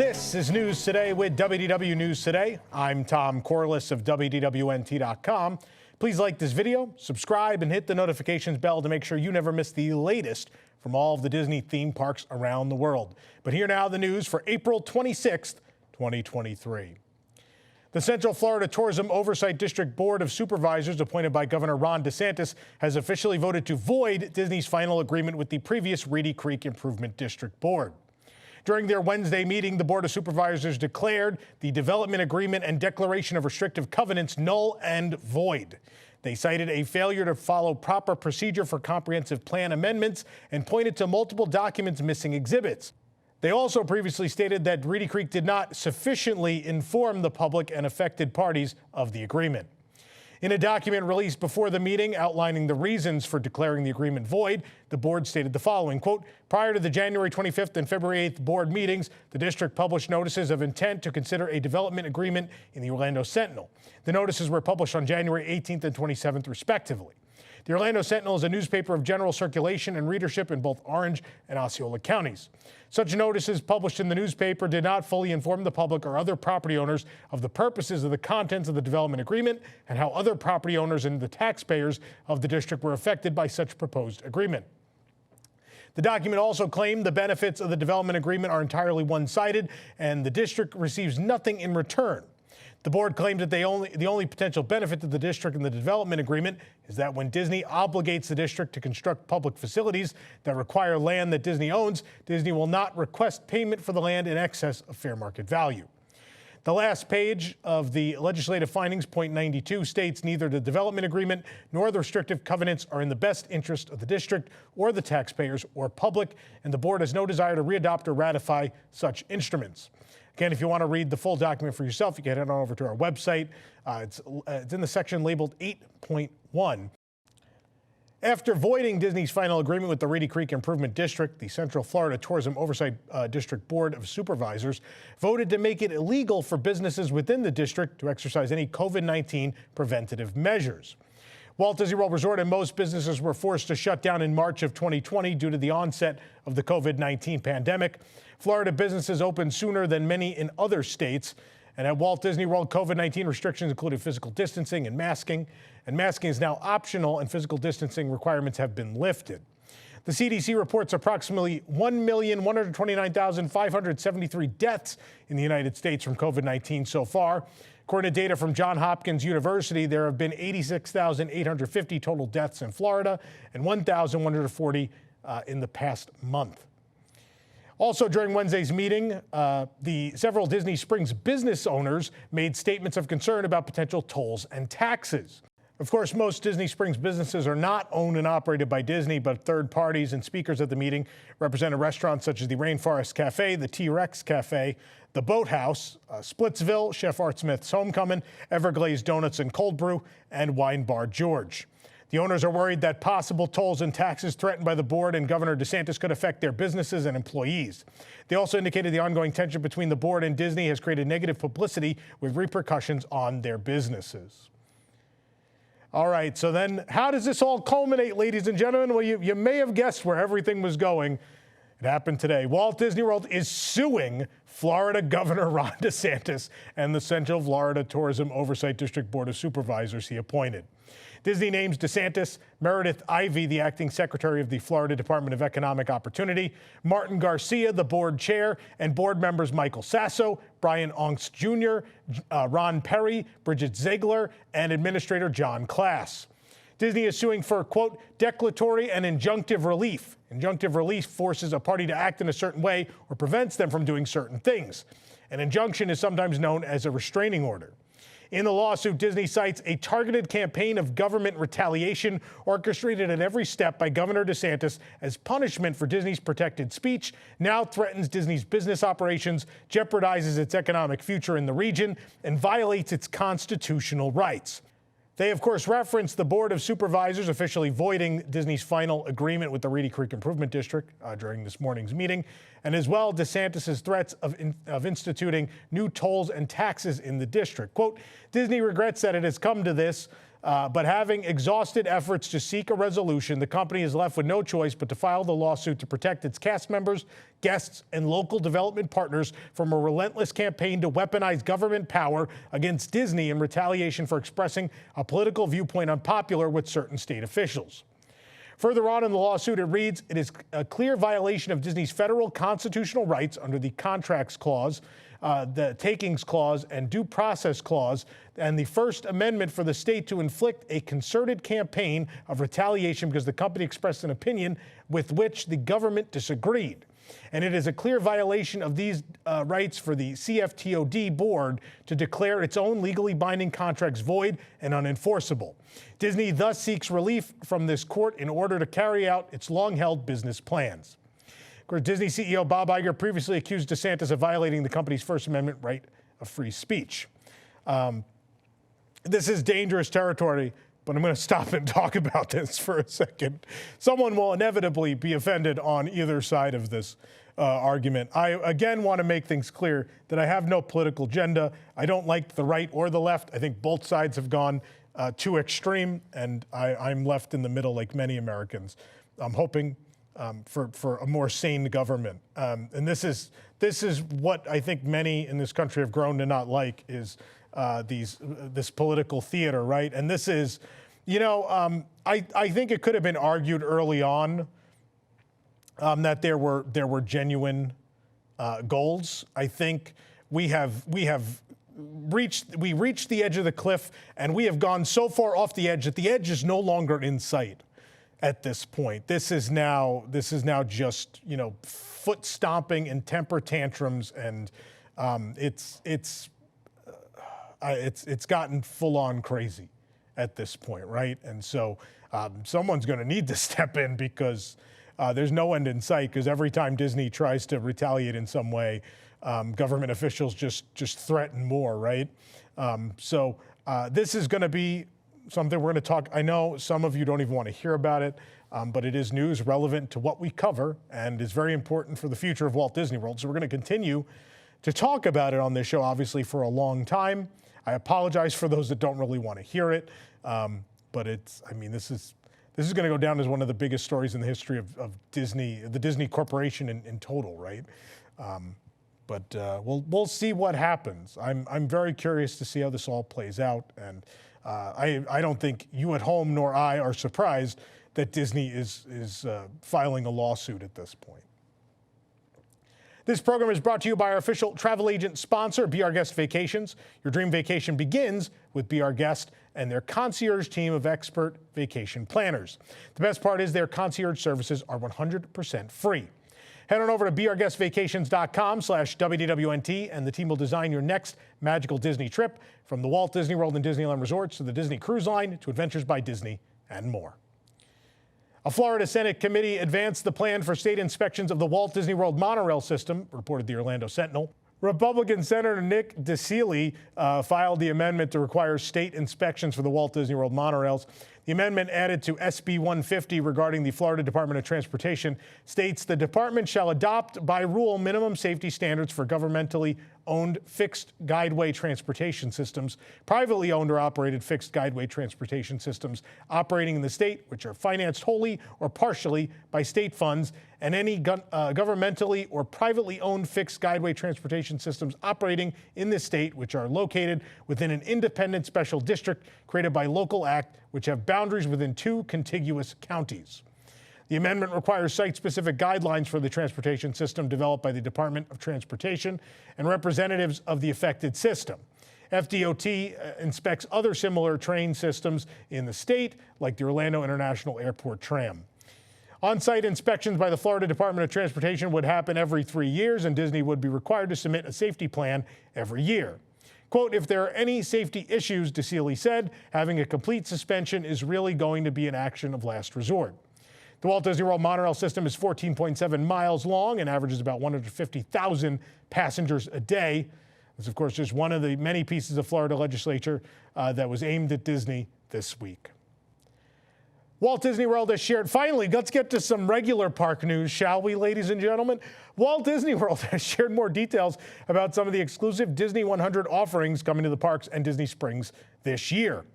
This is News Today with WDW News Today. I'm Tom Corliss of WDWNT.com. Please like this video, subscribe, and hit the notifications bell to make sure you never miss the latest from all of the Disney theme parks around the world. But here now the news for April 26th, 2023. The Central Florida Tourism Oversight District Board of Supervisors, appointed by Governor Ron DeSantis, has officially voted to void Disney's final agreement with the previous Reedy Creek Improvement District Board. During their Wednesday meeting, the Board of Supervisors declared the development agreement and declaration of restrictive covenants null and void. They cited a failure to follow proper procedure for comprehensive plan amendments and pointed to multiple documents missing exhibits. They also previously stated that Reedy Creek did not sufficiently inform the public and affected parties of the agreement. In a document released before the meeting outlining the reasons for declaring the agreement void, the board stated the following, quote, prior to the January 25th and February 8th board meetings, the district published notices of intent to consider a development agreement in the Orlando Sentinel. The notices were published on January 18th and 27th, respectively. The Orlando Sentinel is a newspaper of general circulation and readership in both Orange and Osceola counties. Such notices published in the newspaper did not fully inform the public or other property owners of the purposes of the contents of the development agreement and how other property owners and the taxpayers of the district were affected by such proposed agreement. The document also claimed the benefits of the development agreement are entirely one-sided and the district receives nothing in return. The board claimed that the only potential benefit to the district in the development agreement is that when Disney obligates the district to construct public facilities that require land that Disney owns, Disney will not request payment for the land in excess of fair market value. The last page of the legislative findings, point 92, states neither the development agreement nor the restrictive covenants are in the best interest of the district or the taxpayers or public, and the board has no desire to readopt or ratify such instruments. Again, if you want to read the full document for yourself, you can head on over to our website. It's in the section labeled 8.1. After voiding Disney's final agreement with the Reedy Creek Improvement District, the Central Florida Tourism Oversight District Board of Supervisors voted to make it illegal for businesses within the district to exercise any COVID-19 preventative measures. Walt Disney World Resort and most businesses were forced to shut down in March of 2020 due to the onset of the COVID-19 pandemic. Florida businesses opened sooner than many in other states. And at Walt Disney World, COVID-19 restrictions included physical distancing and masking. And masking is now optional and physical distancing requirements have been lifted. The CDC reports approximately 1,129,573 deaths in the United States from COVID-19 so far. According to data from Johns Hopkins University, there have been 86,850 total deaths in Florida and 1,140 in the past month. Also during Wednesday's meeting, the several Disney Springs business owners made statements of concern about potential tolls and taxes. Of course, most Disney Springs businesses are not owned and operated by Disney, but third parties, and speakers at the meeting represented restaurants such as the Rainforest Cafe, the T-Rex Cafe, the Boathouse, Splitsville, Chef Art Smith's Homecoming, Everglazed Donuts and Cold Brew, and Wine Bar George. The owners are worried that possible tolls and taxes threatened by the board and Governor DeSantis could affect their businesses and employees. They also indicated the ongoing tension between the board and Disney has created negative publicity with repercussions on their businesses. All right, so then how does this all culminate, ladies and gentlemen? Well, you may have guessed where everything was going. It happened today. Walt Disney World is suing Florida Governor Ron DeSantis and the Central Florida Tourism Oversight District Board of Supervisors he appointed. Disney names DeSantis, Meredith Ivey, the acting secretary of the Florida Department of Economic Opportunity, Martin Garcia, the board chair, and board members Michael Sasso, Brian Ongst Jr., Ron Perry, Bridget Ziegler, and Administrator John Klass. Disney is suing for, quote, declaratory and injunctive relief. Injunctive relief forces a party to act in a certain way or prevents them from doing certain things. An injunction is sometimes known as a restraining order. In the lawsuit, Disney cites a targeted campaign of government retaliation orchestrated at every step by Governor DeSantis as punishment for Disney's protected speech, now threatens Disney's business operations, jeopardizes its economic future in the region, and violates its constitutional rights. They, of course, referenced the Board of Supervisors officially voiding Disney's final agreement with the Reedy Creek Improvement District during this morning's meeting, and as well DeSantis' threats of instituting new tolls and taxes in the district. Quote, Disney regrets that it has come to this, But having exhausted efforts to seek a resolution, the company is left with no choice but to file the lawsuit to protect its cast members, guests, and local development partners from a relentless campaign to weaponize government power against Disney in retaliation for expressing a political viewpoint unpopular with certain state officials. Further on in the lawsuit, it reads, it is a clear violation of Disney's federal constitutional rights under the Contracts Clause, the Takings Clause, and Due Process Clause, and the First Amendment for the state to inflict a concerted campaign of retaliation because the company expressed an opinion with which the government disagreed. And it is a clear violation of these rights for the CFTOD board to declare its own legally binding contracts void and unenforceable. Disney thus seeks relief from this court in order to carry out its long-held business plans. Of course, Disney CEO Bob Iger previously accused DeSantis of violating the company's First Amendment right of free speech. This is dangerous territory, but I'm going to stop and talk about this for a second. Someone will inevitably be offended on either side of this argument. I, again, want to make things clear that I have no political agenda. I don't like the right or the left. I think both sides have gone too extreme, and I'm left in the middle like many Americans. I'm hoping for a more sane government. And this is what I think many in this country have grown to not like is this political theater, right? And this is, I think it could have been argued early on that there were genuine goals. I think we reached the edge of the cliff, and we have gone so far off the edge that the edge is no longer in sight at this point. This is now just foot stomping and temper tantrums, and it's gotten full on crazy at this point, right? And so someone's going to need to step in because there's no end in sight. Because every time Disney tries to retaliate in some way, government officials just threaten more, right? So this is going to be something we're going to talk. I know some of you don't even want to hear about it, but it is news relevant to what we cover and is very important for the future of Walt Disney World. So we're going to continue to talk about it on this show, obviously, for a long time. I apologize for those that don't really want to hear it, but this is going to go down as one of the biggest stories in the history of Disney, the Disney Corporation in total, right? But we'll see what happens. I'm very curious to see how this all plays out, and I don't think you at home nor I are surprised that Disney is filing a lawsuit at this point. This program is brought to you by our official travel agent sponsor, Be Our Guest Vacations. Your dream vacation begins with Be Our Guest and their concierge team of expert vacation planners. The best part is their concierge services are 100% free. Head on over to beourguestvacations.com/WDWNT, and the team will design your next magical Disney trip, from the Walt Disney World and Disneyland Resorts to the Disney Cruise Line to Adventures by Disney and more. A Florida Senate committee advanced the plan for state inspections of the Walt Disney World monorail system, reported the Orlando Sentinel. Republican Senator Nick DeSantis filed the amendment to require state inspections for the Walt Disney World monorails. The amendment added to SB 150 regarding the Florida Department of Transportation states the department shall adopt by rule minimum safety standards for governmentally owned fixed guideway transportation systems, privately owned or operated fixed guideway transportation systems operating in the state, which are financed wholly or partially by state funds, and any governmentally or privately owned fixed guideway transportation systems operating in this state, which are located within an independent special district created by local act, which have boundaries within 2 contiguous counties. The amendment requires site-specific guidelines for the transportation system developed by the Department of Transportation and representatives of the affected system. FDOT inspects other similar train systems in the state, like the Orlando International Airport tram. On-site inspections by the Florida Department of Transportation would happen every 3 years, and Disney would be required to submit a safety plan every year. Quote, if there are any safety issues, DeSantis said, having a complete suspension is really going to be an action of last resort. The Walt Disney World monorail system is 14.7 miles long and averages about 150,000 passengers a day. This, of course, just one of the many pieces of Florida legislature that was aimed at Disney this week. Walt Disney World has shared, finally, let's get to some regular park news, shall we, ladies and gentlemen? Walt Disney World has shared more details about some of the exclusive Disney 100 offerings coming to the parks and Disney Springs this year.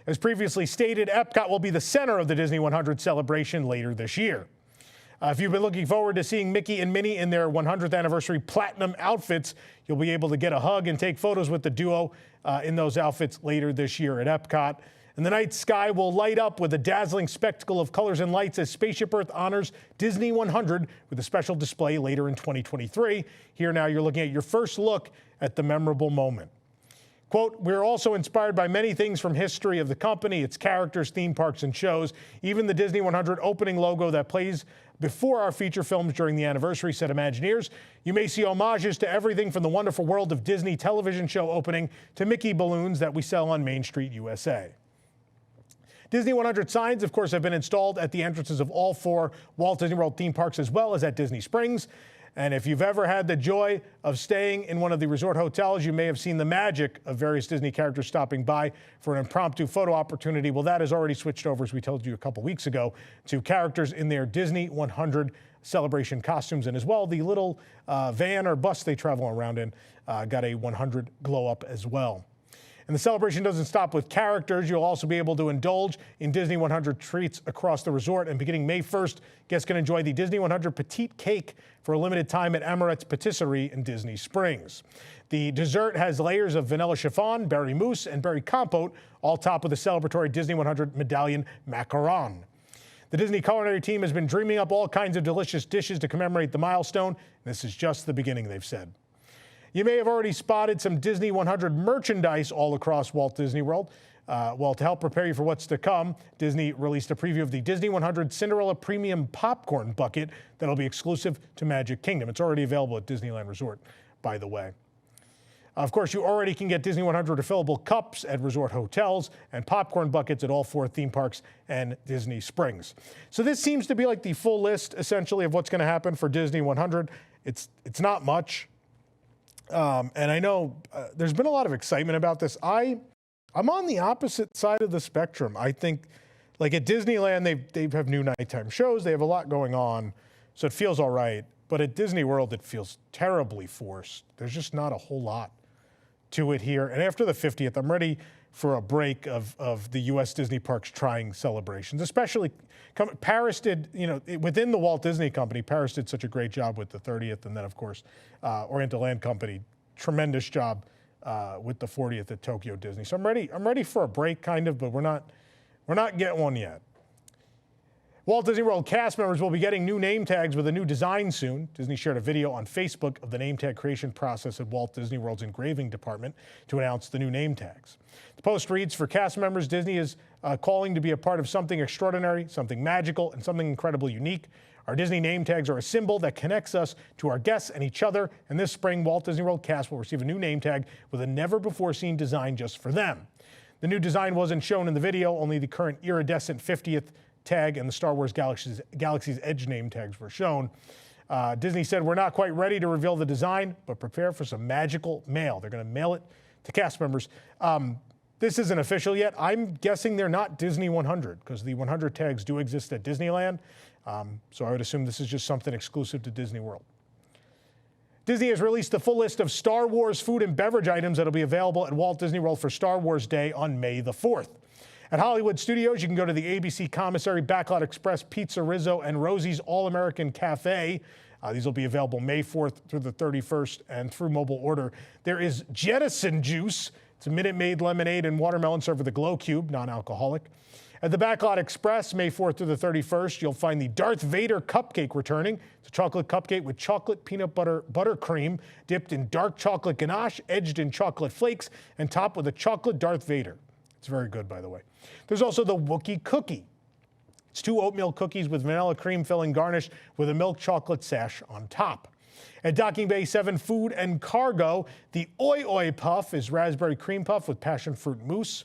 As previously stated, Epcot will be the center of the Disney 100 celebration later this year. If you've been looking forward to seeing Mickey and Minnie in their 100th anniversary platinum outfits, you'll be able to get a hug and take photos with the duo in those outfits later this year at Epcot. And the night sky will light up with a dazzling spectacle of colors and lights as Spaceship Earth honors Disney 100 with a special display later in 2023. Here now you're looking at your first look at the memorable moment. Quote, we're also inspired by many things from history of the company, its characters, theme parks, and shows. Even the Disney 100 opening logo that plays before our feature films during the anniversary, said Imagineers. You may see homages to everything from the Wonderful World of Disney television show opening to Mickey balloons that we sell on Main Street, USA. Disney 100 signs, of course, have been installed at the entrances of all 4 Walt Disney World theme parks as well as at Disney Springs. And if you've ever had the joy of staying in one of the resort hotels, you may have seen the magic of various Disney characters stopping by for an impromptu photo opportunity. Well, that has already switched over, as we told you a couple weeks ago, to characters in their Disney 100 celebration costumes. And as well, the little van or bus they travel around in got a 100 glow up as well. And the celebration doesn't stop with characters. You'll also be able to indulge in Disney 100 treats across the resort. And beginning May 1st, guests can enjoy the Disney 100 Petite Cake for a limited time at Amorette's Patisserie in Disney Springs. The dessert has layers of vanilla chiffon, berry mousse, and berry compote, all topped with a celebratory Disney 100 medallion macaron. The Disney culinary team has been dreaming up all kinds of delicious dishes to commemorate the milestone. This is just the beginning, they've said. You may have already spotted some Disney 100 merchandise all across Walt Disney World. Well, to help prepare you for what's to come, Disney released a preview of the Disney 100 Cinderella Premium Popcorn Bucket that'll be exclusive to Magic Kingdom. It's already available at Disneyland Resort, by the way. Of course, you already can get Disney 100 refillable cups at resort hotels and popcorn buckets at all 4 theme parks and Disney Springs. So this seems to be like the full list, essentially, of what's going to happen for Disney 100. It's not much. And I know there's been a lot of excitement about this. I'm on the opposite side of the spectrum. I think, like at Disneyland, they have new nighttime shows. They have a lot going on, so it feels all right. But at Disney World, it feels terribly forced. There's just not a whole lot to it here. And after the 50th, I'm ready for a break of the U.S. Disney parks trying celebrations, especially Paris did, within the Walt Disney Company, Paris did such a great job with the 30th. And then, of course, Oriental Land Company, tremendous job with the 40th at Tokyo Disney. So I'm ready for a break, kind of, but we're not getting one yet. Walt Disney World cast members will be getting new name tags with a new design soon. Disney shared a video on Facebook of the name tag creation process at Walt Disney World's engraving department to announce the new name tags. The post reads, for cast members, Disney is calling to be a part of something extraordinary, something magical, and something incredibly unique. Our Disney name tags are a symbol that connects us to our guests and each other. And this spring, Walt Disney World cast will receive a new name tag with a never-before-seen design just for them. The new design wasn't shown in the video. Only the current iridescent 50th tag and the Star Wars Galaxy's Edge name tags were shown. Disney said, we're not quite ready to reveal the design, but prepare for some magical mail. They're going to mail it to cast members. This isn't official yet. I'm guessing they're not Disney 100 because the 100 tags do exist at Disneyland. So I would assume this is just something exclusive to Disney World. Disney has released the full list of Star Wars food and beverage items that will be available at Walt Disney World for Star Wars Day on May the 4th. At Hollywood Studios, you can go to the ABC Commissary, Backlot Express, Pizza Rizzo, and Rosie's All-American Cafe. These will be available May 4th through the 31st and through mobile order. There is Jettison Juice. It's a Minute Maid lemonade and watermelon served with a glow cube, non-alcoholic. At the Backlot Express, May 4th through the 31st, you'll find the Darth Vader cupcake returning. It's a chocolate cupcake with chocolate peanut butter buttercream dipped in dark chocolate ganache, edged in chocolate flakes, and topped with a chocolate Darth Vader. It's very good, by the way. There's also the Wookiee Cookie. It's 2 oatmeal cookies with vanilla cream filling garnished with a milk chocolate sash on top. At Docking Bay 7 Food and Cargo, the Oi Oi Puff is raspberry cream puff with passion fruit mousse.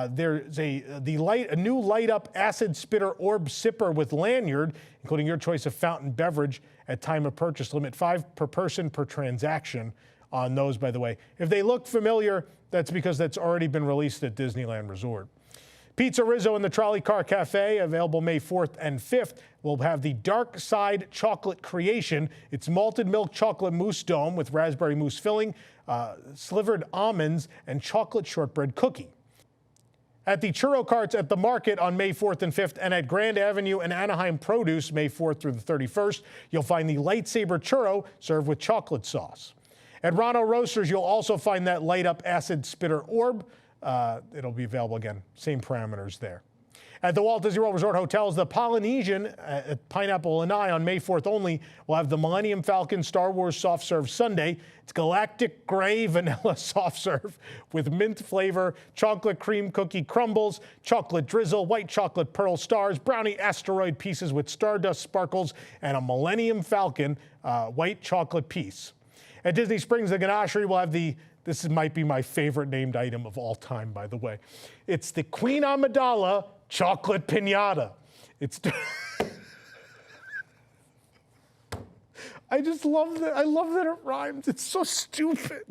There's a new light-up acid spitter orb sipper with lanyard, including your choice of fountain beverage at time of purchase. Limit 5 per person per transaction on those, by the way. If they look familiar, that's because that's already been released at Disneyland Resort. Pizza Rizzo and the Trolley Car Cafe, available May 4th and 5th, will have the Dark Side Chocolate Creation. It's malted milk chocolate mousse dome with raspberry mousse filling, slivered almonds, and chocolate shortbread cookie. At the churro carts at the market on May 4th and 5th, and at Grand Avenue and Anaheim Produce May 4th through the 31st, you'll find the Lightsaber churro served with chocolate sauce. At Ronno Roasters, you'll also find that light up acid spitter orb. It'll be available again, same parameters there. At the Walt Disney World Resort Hotels, the Polynesian at Pineapple Lanai on May 4th only will have the Millennium Falcon Star Wars Soft Serve Sundae. It's Galactic Gray Vanilla Soft Serve with mint flavor, chocolate cream cookie crumbles, chocolate drizzle, white chocolate pearl stars, brownie asteroid pieces with stardust sparkles, and a Millennium Falcon white chocolate piece. At Disney Springs, the Ganachery will have this might be my favorite named item of all time, by the way. It's the Queen Amidala Chocolate Piñata. I just love that. I love that it rhymes. It's so stupid.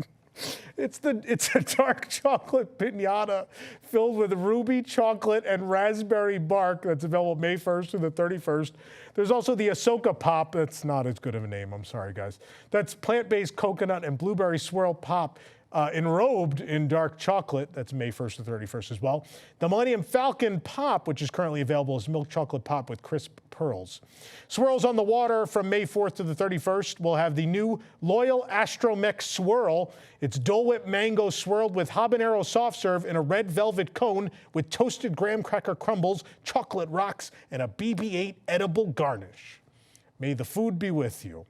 It's a dark chocolate piñata filled with ruby chocolate and raspberry bark that's available May 1st through the 31st. There's also the Ahsoka Pop. That's not as good of a name. I'm sorry, guys. That's plant-based coconut and blueberry swirl pop. Enrobed in dark chocolate. That's May 1st to 31st as well. The Millennium Falcon Pop, which is currently available, is milk chocolate pop with crisp pearls. Swirls on the Water from May 4th to the 31st will have the new Loyal Astromech Swirl. It's Dole Whip Mango swirled with habanero soft serve in a red velvet cone with toasted graham cracker crumbles, chocolate rocks, and a BB-8 edible garnish. May the food be with you.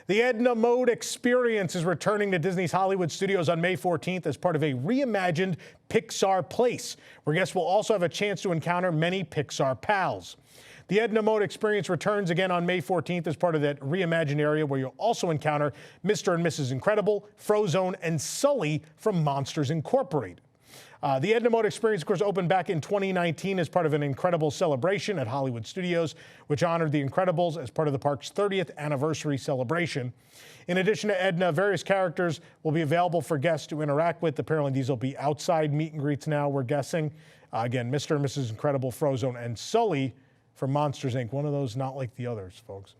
The Edna Mode Experience is returning to Disney's Hollywood Studios on May 14th as part of a reimagined Pixar Place, where guests will also have a chance to encounter many Pixar pals. The Edna Mode Experience returns again on May 14th as part of that reimagined area where you'll also encounter Mr. and Mrs. Incredible, Frozone, and Sully from Monsters Incorporated. The Edna Mode Experience, of course, opened back in 2019 as part of an incredible celebration at Hollywood Studios, which honored the Incredibles as part of the park's 30th anniversary celebration. In addition to Edna, various characters will be available for guests to interact with. Apparently, these will be outside meet and greets now, we're guessing. Again, Mr. and Mrs. Incredible, Frozone, and Sully from Monsters, Inc. One of those not like the others, folks.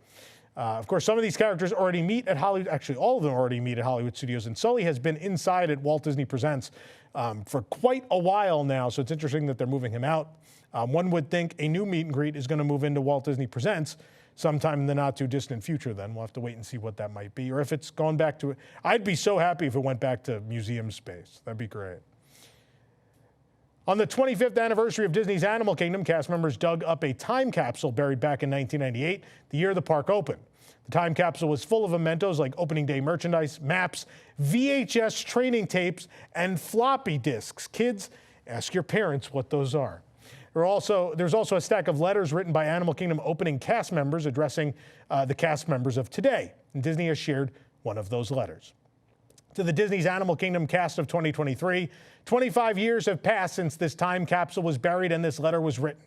Of course, some of these characters already meet at Hollywood. Actually, all of them already meet at Hollywood Studios. And Sully has been inside at Walt Disney Presents for quite a while now. So it's interesting that they're moving him out. One would think a new meet and greet is going to move into Walt Disney Presents sometime in the not too distant future. Then we'll have to wait and see what that might be. Or if it's gone back to, I'd be so happy if it went back to museum space. That'd be great. On the 25th anniversary of Disney's Animal Kingdom, cast members dug up a time capsule buried back in 1998, the year the park opened. The time capsule was full of mementos like opening day merchandise, maps, VHS training tapes, and floppy disks. Kids, ask your parents what those are. There's also a stack of letters written by Animal Kingdom opening cast members addressing the cast members of today. And Disney has shared one of those letters. To the Disney's Animal Kingdom cast of 2023, 25 years have passed since this time capsule was buried and this letter was written.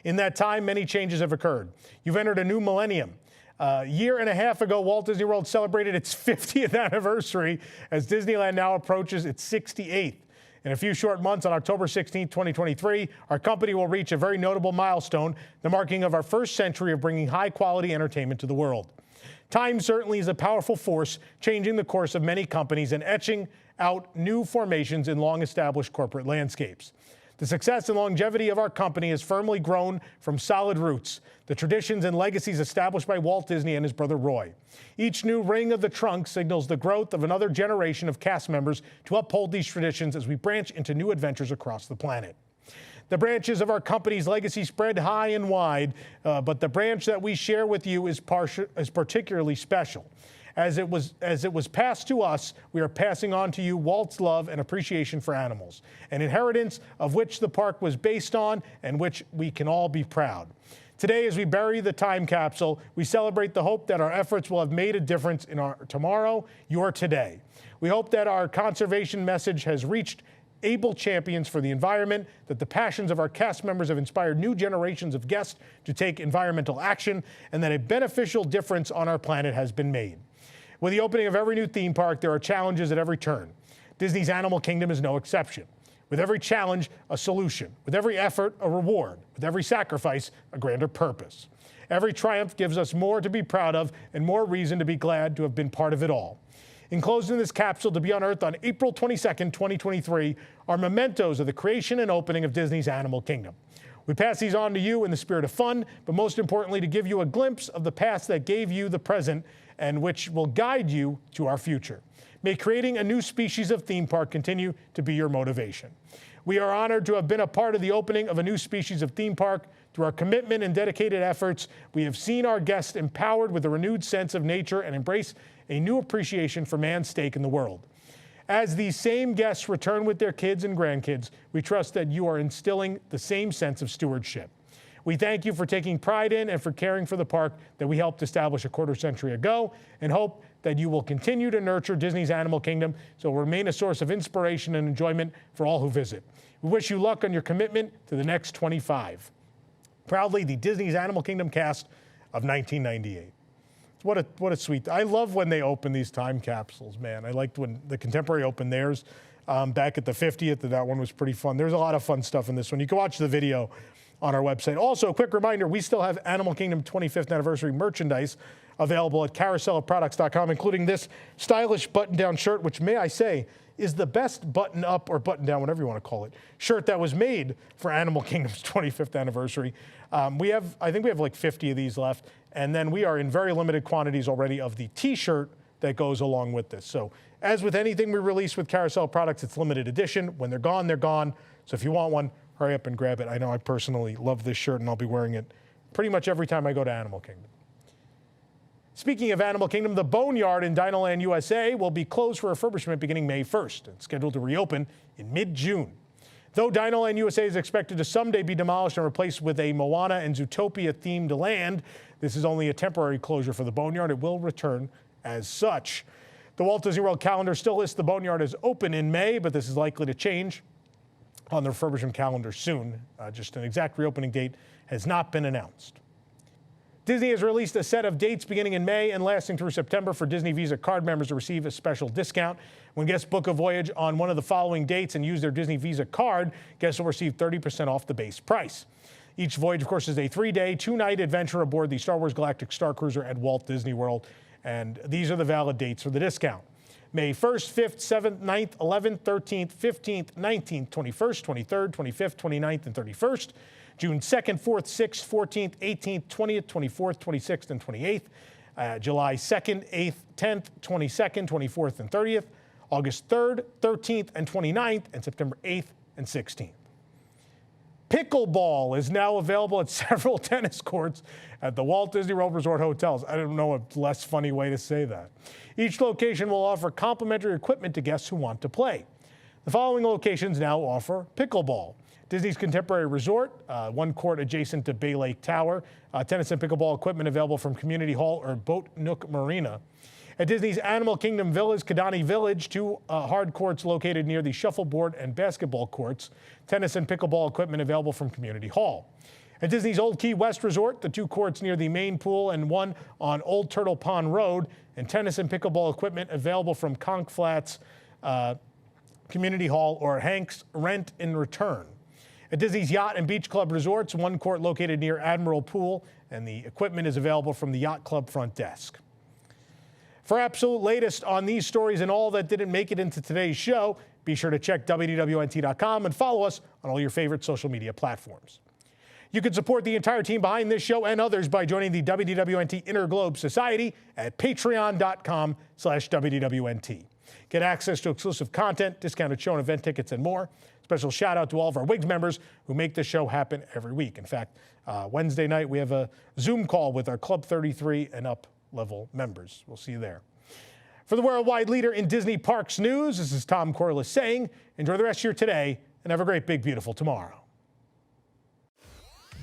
In that time, many changes have occurred. You've entered a new millennium. A year and a half ago, Walt Disney World celebrated its 50th anniversary as Disneyland now approaches its 68th. In a few short months, on October 16, 2023, our company will reach a very notable milestone, the marking of our first century of bringing high-quality entertainment to the world. Time certainly is a powerful force, changing the course of many companies and etching out new formations in long-established corporate landscapes. The success and longevity of our company has firmly grown from solid roots, the traditions and legacies established by Walt Disney and his brother Roy. Each new ring of the trunk signals the growth of another generation of cast members to uphold these traditions as we branch into new adventures across the planet. The branches of our company's legacy spread high and wide, but the branch that we share with you is particularly special. As it was passed to us, we are passing on to you Walt's love and appreciation for animals, an inheritance of which the park was based on and which we can all be proud. Today, as we bury the time capsule, we celebrate the hope that our efforts will have made a difference in our tomorrow, your today. We hope that our conservation message has reached able champions for the environment, that the passions of our cast members have inspired new generations of guests to take environmental action, and that a beneficial difference on our planet has been made. With the opening of every new theme park, there are challenges at every turn. Disney's Animal Kingdom is no exception. With every challenge, a solution. With every effort, a reward. With every sacrifice, a grander purpose. Every triumph gives us more to be proud of and more reason to be glad to have been part of it all. Enclosed in this capsule to be unearthed on April 22nd, 2023, are mementos of the creation and opening of Disney's Animal Kingdom. We pass these on to you in the spirit of fun, but most importantly, to give you a glimpse of the past that gave you the present and which will guide you to our future. May creating a new species of theme park continue to be your motivation. We are honored to have been a part of the opening of a new species of theme park. Through our commitment and dedicated efforts, we have seen our guests empowered with a renewed sense of nature and embrace a new appreciation for man's stake in the world. As these same guests return with their kids and grandkids, we trust that you are instilling the same sense of stewardship. We thank you for taking pride in and for caring for the park that we helped establish a quarter century ago, and hope that you will continue to nurture Disney's Animal Kingdom so it will remain a source of inspiration and enjoyment for all who visit. We wish you luck on your commitment to the next 25. Proudly, the Disney's Animal Kingdom cast of 1998. What a sweet. I love when they open these time capsules, man. I liked when the Contemporary opened theirs back at the 50th. That one was pretty fun. There's a lot of fun stuff in this one. You can watch the video on our website. Also, a quick reminder, we still have Animal Kingdom 25th anniversary merchandise available at carouselofproducts.com, including this stylish button-down shirt, which, may I say, is the best button-up or button-down, whatever you want to call it, shirt that was made for Animal Kingdom's 25th anniversary. I think we have like 50 of these left, and then we are in very limited quantities already of the T-shirt that goes along with this. So as with anything we release with Carousel products, it's limited edition. When they're gone, they're gone. So if you want one, hurry up and grab it. I know I personally love this shirt, and I'll be wearing it pretty much every time I go to Animal Kingdom. Speaking of Animal Kingdom, the Boneyard in Dinoland, USA will be closed for refurbishment beginning May 1st and scheduled to reopen in mid-June. Though Dinoland USA is expected to someday be demolished and replaced with a Moana and Zootopia-themed land, this is only a temporary closure for the Boneyard. It will return as such. The Walt Disney World calendar still lists the Boneyard as open in May, but this is likely to change on the refurbishment calendar soon. Just an exact reopening date has not been announced. Disney has released a set of dates beginning in May and lasting through September for Disney Visa card members to receive a special discount. When guests book a voyage on one of the following dates and use their Disney Visa card, guests will receive 30% off the base price. Each voyage, of course, is a 3-day, 2-night adventure aboard the Star Wars Galactic Star Cruiser at Walt Disney World, and these are the valid dates for the discount. May 1st, 5th, 7th, 9th, 11th, 13th, 15th, 19th, 21st, 23rd, 25th, 29th, and 31st. June 2nd, 4th, 6th, 14th, 18th, 20th, 24th, 26th, and 28th. July 2nd, 8th, 10th, 22nd, 24th, and 30th. August 3rd, 13th, and 29th, and September 8th and 16th. Pickleball is now available at several tennis courts at the Walt Disney World Resort hotels. I don't know a less funny way to say that. Each location will offer complimentary equipment to guests who want to play. The following locations now offer pickleball. Disney's Contemporary Resort, one court adjacent to Bay Lake Tower. Tennis and pickleball equipment available from Community Hall or Boat Nook Marina. At Disney's Animal Kingdom Villas, Kidani Village, 2 hard courts located near the shuffleboard and basketball courts. Tennis and pickleball equipment available from Community Hall. At Disney's Old Key West Resort, the 2 courts near the main pool and one on Old Turtle Pond Road, and tennis and pickleball equipment available from Conch Flats, Community Hall, or Hank's Rent and Return. At Disney's Yacht and Beach Club Resorts, 1 court located near Admiral Pool, and the equipment is available from the Yacht Club front desk. For absolute latest on these stories and all that didn't make it into today's show, be sure to check WDWNT.com and follow us on all your favorite social media platforms. You can support the entire team behind this show and others by joining the WDWNT Inner Globe Society at patreon.com/WDWNT. Get access to exclusive content, discounted show and event tickets, and more. Special shout out to all of our WIGS members who make this show happen every week. In fact, Wednesday night we have a Zoom call with our Club 33 and up level members. We'll see you there. For the worldwide leader in Disney Parks news, this is Tom Corliss saying, enjoy the rest of your today and have a great, big, beautiful tomorrow.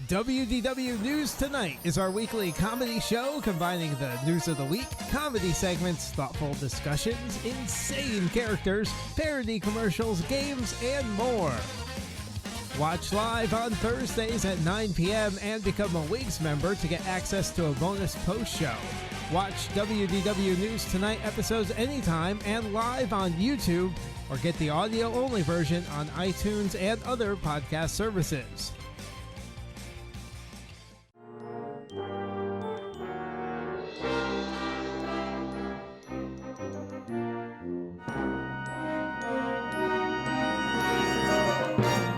WDW News Tonight is our weekly comedy show combining the news of the week, comedy segments, thoughtful discussions, insane characters, parody commercials, games, and more. Watch live on Thursdays at 9 p.m. and become a WIGS member to get access to a bonus post show. Watch WDW News Tonight episodes anytime and live on YouTube, or get the audio-only version on iTunes and other podcast services. Bye.